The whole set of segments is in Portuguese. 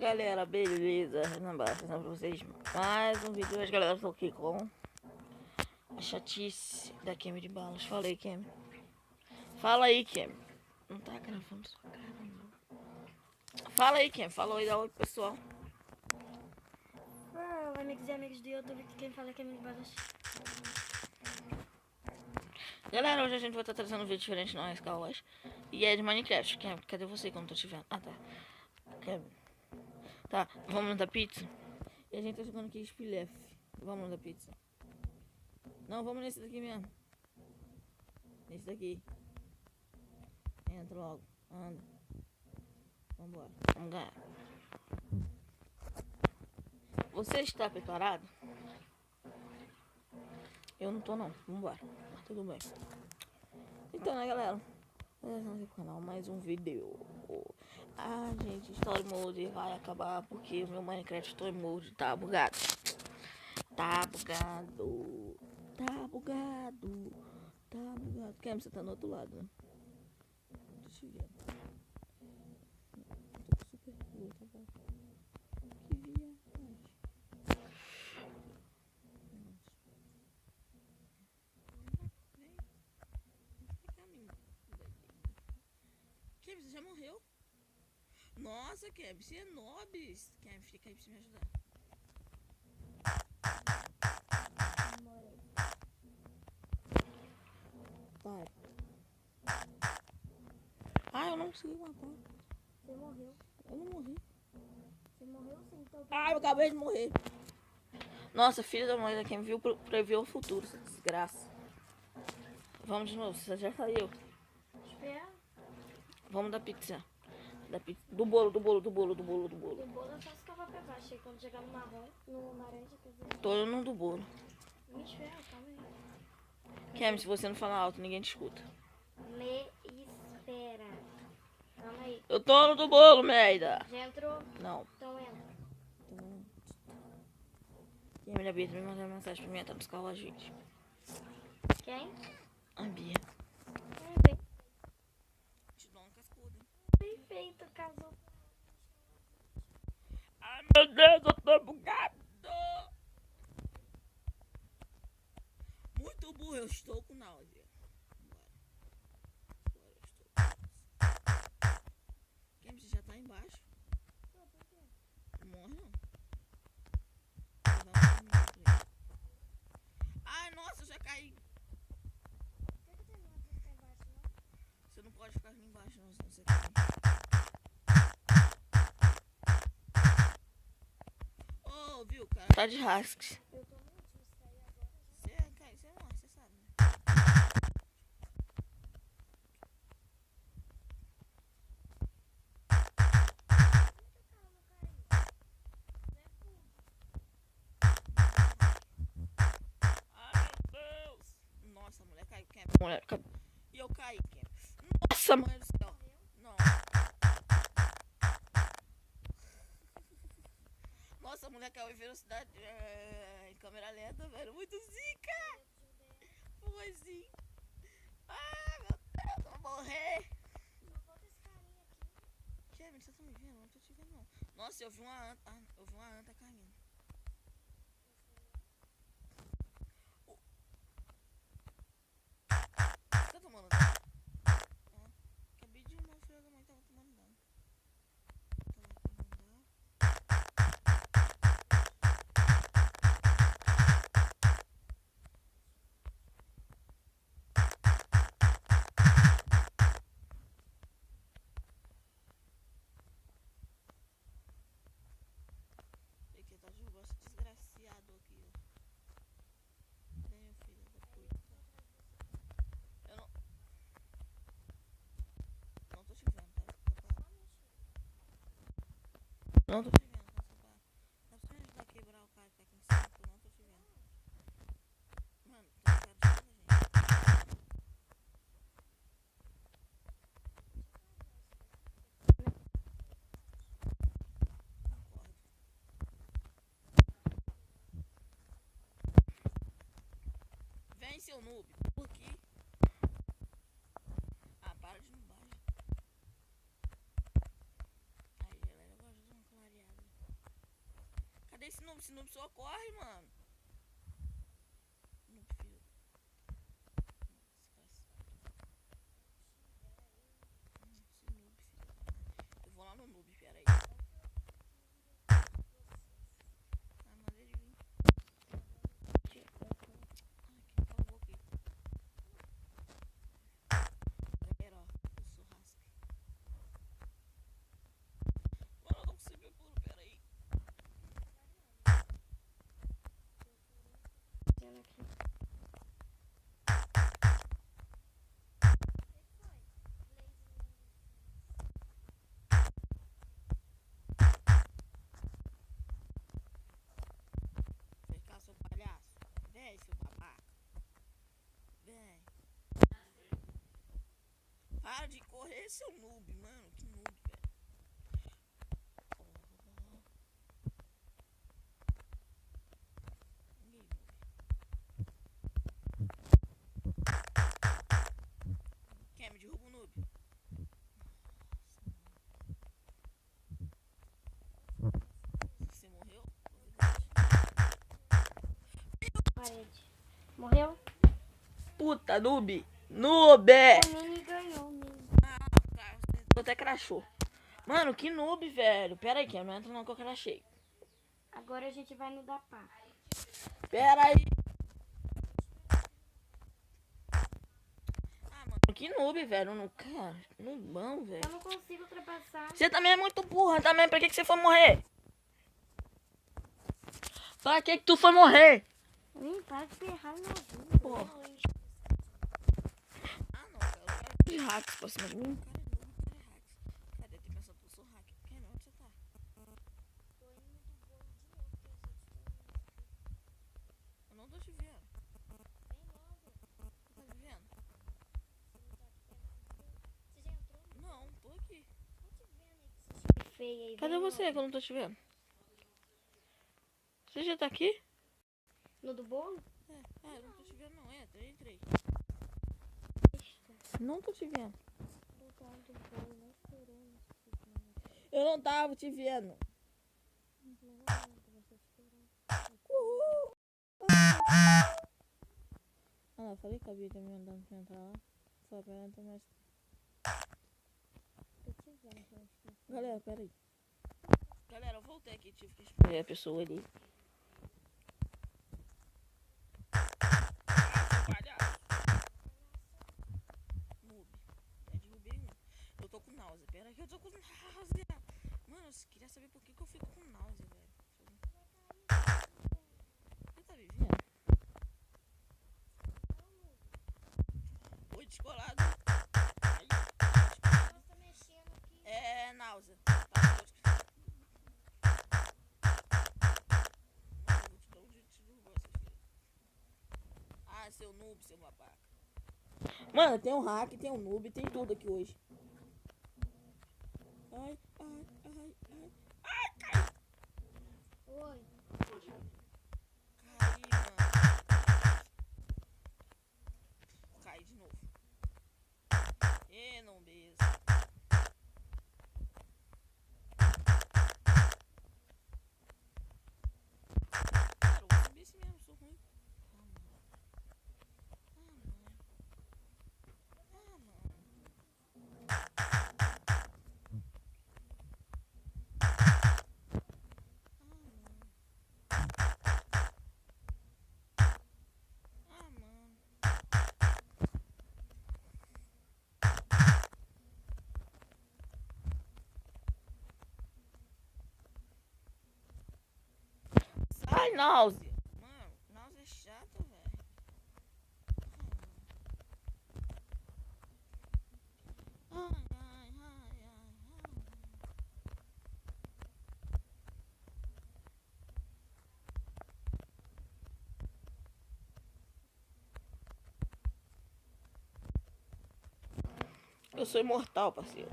galera, beleza? Não basta pra vocês mais um vídeo. Hoje, galera, estou aqui com a chatice da Kemi de Balas. Fala aí, Kemi. Fala aí, Kemi. Não tá gravando sua cara, não. Fala aí, Kemi. Fala aí, dá oi, pessoal. Amigos e amigos do YouTube, quem fala é Kemi de Balas. Galera, hoje a gente vai estar trazendo um vídeo diferente na escola e é de Minecraft. Kemi, cadê você quando tô te vendo? Ah, tá. Kemi. Tá, vamos da pizza. E a gente tá jogando aqui espilhef. Vamos da pizza. Não, vamos nesse daqui mesmo. Nesse daqui. Entra logo. Anda. Vambora. Vamos ganhar. Você está preparado? Eu não tô não. Vambora. Mas tudo bem. Então, né, galera? No canal, mais um vídeo. Ah, gente, Story Mode vai acabar porque o meu Minecraft Story Mode tá bugado. Tá bugado. Tá bugado. Tá bugado. Kemi, você tá no outro lado, né? Deixa eu ver. Tô super cool, tá bom? Que viagem. Kemi, você já morreu? Nossa, Kemi, você é nobis. Kemi, fica aí pra você me ajudar. Vai. Ah, eu não consegui matar. Você morreu. Eu não morri. Você morreu sim, então. Ah, eu acabei de morrer. Nossa, filha da mãe da Kemi viu previu o futuro, essa desgraça. Vamos de novo, você já saiu. Espera. Vamos da pizza. Da pizza. Do bolo. Do bolo eu só escava pra baixo. Aí quando chegar no marrom, no laranja, quer dizer. Tô no do bolo. Me espera, calma aí. Kemi, se você não falar alto, ninguém te escuta. Me espera. Calma aí. Eu tô no do bolo, merda. Já entrou? Não. Então entra. E a minha Bia também mandou mensagem pra mim, tá buscar a gente. Quem? A Bia. Bem, Te dou uma cascuda. bem feito, casou. Ai, meu Deus, eu tô bugado. Muito burro, eu estou com náusea. Bora, eu estou. Kemi, você já tá embaixo? Morre não. Ai, nossa, eu já caí. Você não pode ficar ali embaixo, não, senão você cai. Ô, viu, cara? Tá de rasques. Eu tô no último, se cair agora. Você cai, você morre, você sabe, né? Ai, meu Deus. Nossa, a mulher caiu, Kemi. Mulher caiu. E eu caí, Kemi. Nossa, mãe do céu. Não. Nossa, a mulher caiu em velocidade em câmera lenta, velho. Muito zica. Foi sim. Ah, meu Deus, eu vou morrer. Kemi, você tá me vendo? Não tô te vendo, não. Nossa, eu vi uma anta. Ah, eu vi uma anta caindo. Você tá tomando dano? Ah, acabei de uma filha da mãe tava tomando dano. Que tá jogando esse desgraciado aqui, ó. Vem, filho da puta. Eu não. Não tô te vendo, tá? Não tô te vendo, tá? Dá pra você me ajudar a quebrar o cara que tá aqui em cima, que eu não tô te vendo. Mano, tem um cara de cima da gente. Concordo. Vem, seu noob. Por aqui. Ah, para de nubagem. Aí, galera, eu gosto de uma clareada. esse noob só corre, mano. Noob, filho. Esse noob, filho. Eu vou lá no noob, pera aí. Ah, manda ele vir. Ai, cala a boca aí. Galera, ó, o churrasco. Mano, eu não consigo ver puro, pera aí. Tendo aqui. Vem cá, seu palhaço. Vem, seu babaca. Vem. Para de correr, seu noob, mano. Que noob, velho. Ninguém noob. Quer me derruba o noob? Você morreu? Parede. Morreu? Puta, noob. Noob! O Nini ganhou, Nini. Até crashou. Mano, que noob, velho. Pera aí, que não entra não que eu crashei. Agora a gente vai no da pá. Pera aí. Ah, mano, que noob, velho. Não, cara, noobão, velho. Eu não consigo ultrapassar. Você também é muito burra também. Pra que você foi morrer? Pra que tu foi morrer? Vem, para de ferrar na vida. Porra. Ah, não, cara. Eu quero de hacks pra cima de mim. Cara, é noob, cara, é hacks. Cadê? Tem pensando que eu sou hacker. Quem não? Onde você tá? Eu não tô te vendo. Tá me vendo? Não, tô aqui. Feia aí. Cadê você que eu não tô te vendo? Você já tá aqui? No do bolo? Eu não tô te vendo não. Entrei. Não tô te vendo. Eu não tava te vendo. Uhul. Ah, eu falei que a Bia tá me mandando pra entrar lá. Só pra ela entrar mais. Galera, peraí. Galera, eu voltei aqui, tive que escolher a pessoa ali. Palhaço. Noob. Já derrubei um. Eu tô com náusea. Pera aí que eu tô com náusea. Mano, eu queria saber por que eu fico com náusea, velho. Você tá me vendo? Oi, descolado. Ai, é náusea. Tá, eu vou te dar um jeito de derrubar essa filha. Ah, seu noob, seu babaca. Mano, tem um hack, tem um noob, tem tudo aqui hoje. Ai. Ai, cai. Oi. Caí, mano. Caí de novo. Não mesmo. Cara, eu vou subir esse mesmo, sou ruim. Mano. Sai, náusea. Mano, náusea é chata, velho. Ai. Eu sou imortal, parceiro.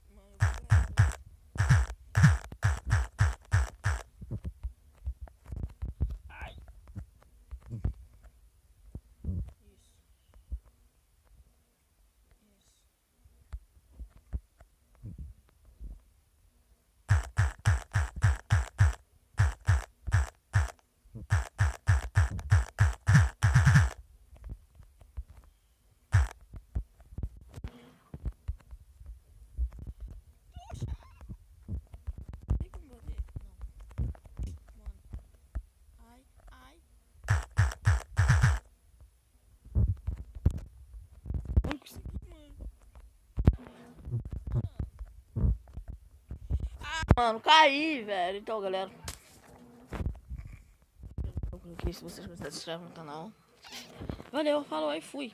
Mano, eu vou ganhar. Mano, caí, velho. Então, galera. Eu coloquei, se vocês gostaram, se inscreve no canal. Valeu, falou e fui.